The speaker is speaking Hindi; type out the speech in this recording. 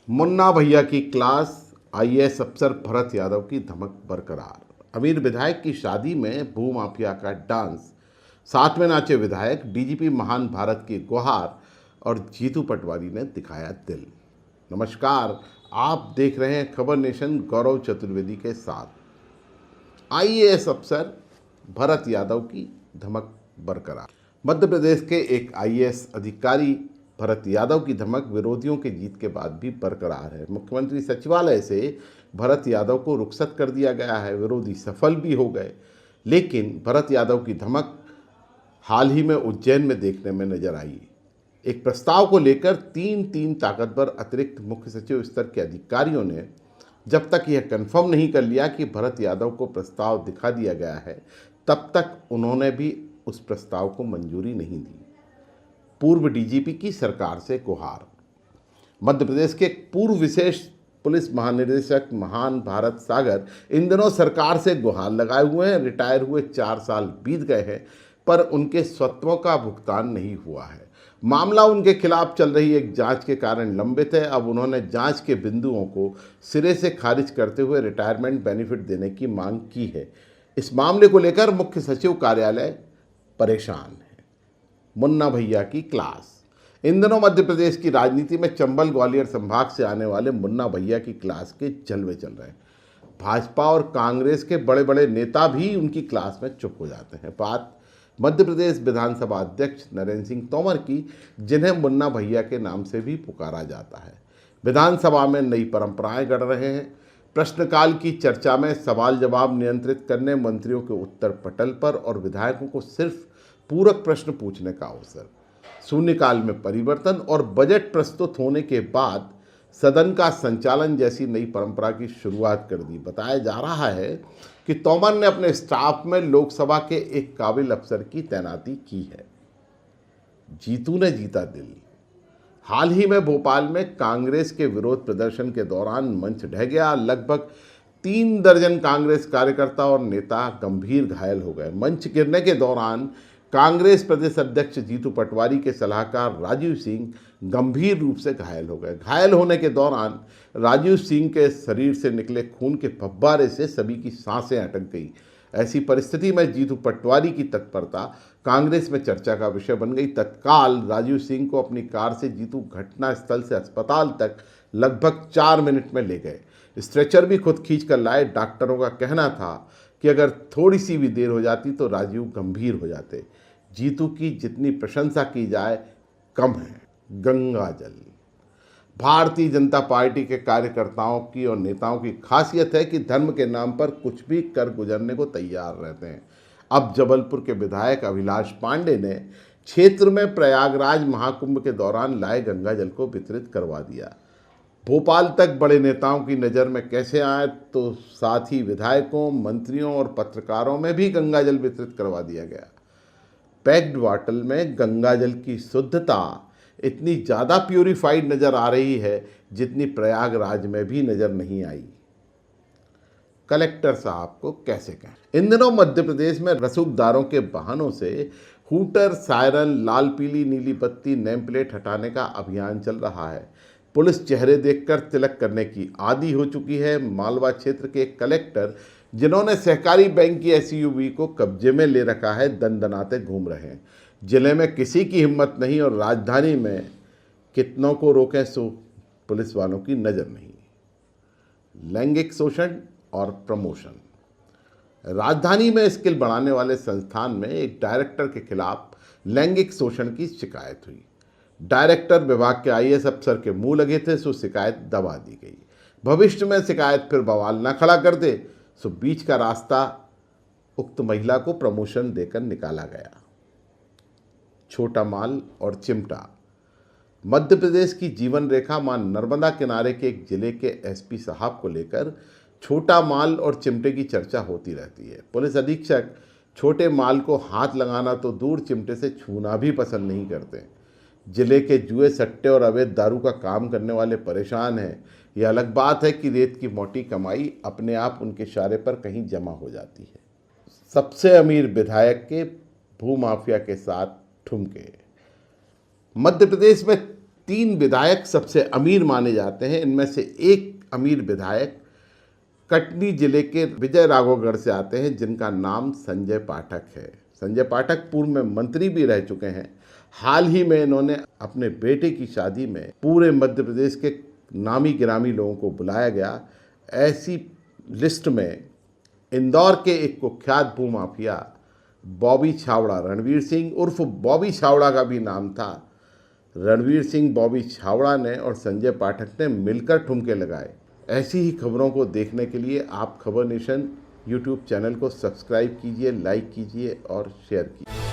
मुन्ना भैया की क्लास, आईएएस अफसर भरत यादव की धमक बरकरार। अमीर विधायक की शादी में भूमाफिया का डांस, साथ में नाचे विधायक, डीजीपी महान भारत की गुहार और जीतू पटवारी ने दिखाया दिल। नमस्कार, आप देख रहे हैं खबर नेशन गौरव चतुर्वेदी के साथ। आईएएस अफसर भरत यादव की धमक बरकरार। मध्य प्रदेश के एक आईएएस अधिकारी भरत यादव की धमक विरोधियों के जीत के बाद भी बरकरार है। मुख्यमंत्री सचिवालय से भरत यादव को रुखसत कर दिया गया है। विरोधी सफल भी हो गए, लेकिन भरत यादव की धमक हाल ही में उज्जैन में देखने में नजर आई। एक प्रस्ताव को लेकर तीन ताकतवर अतिरिक्त मुख्य सचिव स्तर के अधिकारियों ने जब तक यह कंफर्म नहीं कर लिया कि भरत यादव को प्रस्ताव दिखा दिया गया है, तब तक उन्होंने भी उस प्रस्ताव को मंजूरी नहीं दी। पूर्व डीजीपी की सरकार से गुहार। मध्य प्रदेश के पूर्व विशेष पुलिस महानिदेशक महान भारत सागर इन दिनों सरकार से गुहार लगाए हुए हैं। रिटायर हुए 4 साल बीत गए हैं, पर उनके स्वत्वों का भुगतान नहीं हुआ है। मामला उनके खिलाफ चल रही एक जांच के कारण लंबित है। अब उन्होंने जांच के बिंदुओं को सिरे से खारिज करते हुए रिटायरमेंट बेनिफिट देने की मांग की है। इस मामले को लेकर मुख्य सचिव कार्यालय परेशान है। मुन्ना भैया की क्लास। इन दिनों मध्य प्रदेश की राजनीति में चंबल ग्वालियर संभाग से आने वाले मुन्ना भैया की क्लास के जलवे चल रहे हैं। भाजपा और कांग्रेस के बड़े बड़े नेता भी उनकी क्लास में चुप हो जाते हैं। बात मध्य प्रदेश विधानसभा अध्यक्ष नरेंद्र सिंह तोमर की, जिन्हें मुन्ना भैया के नाम से भी पुकारा जाता है। विधानसभा में नई परंपराएं गढ़ रहे हैं। प्रश्नकाल की चर्चा में सवाल जवाब नियंत्रित करने, मंत्रियों के उत्तर पटल पर और विधायकों को सिर्फ पूरक प्रश्न पूछने का अवसर, शून्यकाल में परिवर्तन और बजट प्रस्तुत होने के बाद सदन का संचालन जैसी नई परंपरा की शुरुआत कर दी। बताया जा रहा है कि तोमर ने अपने स्टाफ में लोकसभा के एक काबिल अफसर की तैनाती की है। जीतू ने जीता दिल। हाल ही में भोपाल में कांग्रेस के विरोध प्रदर्शन के दौरान मंच ढह गया। लगभग 3 दर्जन कांग्रेस कार्यकर्ता और नेता गंभीर घायल हो गए। मंच गिरने के दौरान कांग्रेस प्रदेश अध्यक्ष जीतू पटवारी के सलाहकार राजीव सिंह गंभीर रूप से घायल हो गए। घायल होने के दौरान राजीव सिंह के शरीर से निकले खून के फव्वारे से सभी की सांसें अटक गई। ऐसी परिस्थिति में जीतू पटवारी की तत्परता कांग्रेस में चर्चा का विषय बन गई। तत्काल राजीव सिंह को अपनी कार से जीतू घटना स्थल से अस्पताल तक लगभग 4 मिनट में ले गए। स्ट्रेचर भी खुद खींच कर लाए। डॉक्टरों का कहना था कि अगर थोड़ी सी भी देर हो जाती तो राजीव गंभीर हो जाते। जीतू की जितनी प्रशंसा की जाए कम है। गंगा जल। भारतीय जनता पार्टी के कार्यकर्ताओं की और नेताओं की खासियत है कि धर्म के नाम पर कुछ भी कर गुजरने को तैयार रहते हैं। अब जबलपुर के विधायक अभिलाष पांडे ने क्षेत्र में प्रयागराज महाकुंभ के दौरान लाए गंगा जल को वितरित करवा दिया। भोपाल तक बड़े नेताओं की नज़र में कैसे आए, तो साथ ही विधायकों, मंत्रियों और पत्रकारों में भी गंगा जल वितरित करवा दिया गया। पैक्ड वाटर में गंगा जल की शुद्धता इतनी ज़्यादा प्यूरिफाइड नज़र आ रही है जितनी प्रयागराज में भी नज़र नहीं आई। कलेक्टर साहब को कैसे कहें। इन दिनों मध्य प्रदेश में रसूखदारों के वाहनों से हूटर, सायरन, लाल पीली नीली बत्ती, नेम प्लेट हटाने का अभियान चल रहा है। पुलिस चेहरे देखकर तिलक करने की आदी हो चुकी है। मालवा क्षेत्र के कलेक्टर, जिन्होंने सहकारी बैंक की एसयूवी को कब्जे में ले रखा है, दनदनाते घूम रहे हैं। जिले में किसी की हिम्मत नहीं और राजधानी में कितनों को रोकें सो पुलिस वालों की नज़र नहीं। लैंगिक शोषण और प्रमोशन। राजधानी में स्किल बढ़ाने वाले संस्थान में एक डायरेक्टर के खिलाफ लैंगिक शोषण की शिकायत हुई। डायरेक्टर विभाग के आईएएस अफसर के मुंह लगे थे, सो शिकायत दबा दी गई। भविष्य में शिकायत फिर बवाल न खड़ा कर दे, सो बीच का रास्ता उक्त महिला को प्रमोशन देकर निकाला गया। छोटा माल और चिमटा। मध्य प्रदेश की जीवन रेखा मां नर्मदा किनारे के एक जिले के एसपी साहब को लेकर छोटा माल और चिमटे की चर्चा होती रहती है। पुलिस अधीक्षक छोटे माल को हाथ लगाना तो दूर, चिमटे से छूना भी पसंद नहीं करते। जिले के जुए, सट्टे और अवैध दारू का काम करने वाले परेशान हैं। यह अलग बात है कि रेत की मोटी कमाई अपने आप उनके इशारे पर कहीं जमा हो जाती है। सबसे अमीर विधायक के भूमाफिया के साथ ठुमके। मध्य प्रदेश में 3 विधायक सबसे अमीर माने जाते हैं। इनमें से एक अमीर विधायक कटनी जिले के विजय राघवगढ़ से आते हैं, जिनका नाम संजय पाठक है। संजय पाठक पूर्व में मंत्री भी रह चुके हैं। हाल ही में इन्होंने अपने बेटे की शादी में पूरे मध्य प्रदेश के नामी गिरामी लोगों को बुलाया गया। ऐसी लिस्ट में इंदौर के एक कुख्यात भूमाफिया बॉबी छावड़ा, रणवीर सिंह उर्फ बॉबी छावड़ा का भी नाम था। रणवीर सिंह, बॉबी छावड़ा ने और संजय पाठक ने मिलकर ठुमके लगाए। ऐसी ही खबरों को देखने के लिए आप खबर नेशन यूट्यूब चैनल को सब्सक्राइब कीजिए, लाइक कीजिए और शेयर कीजिए।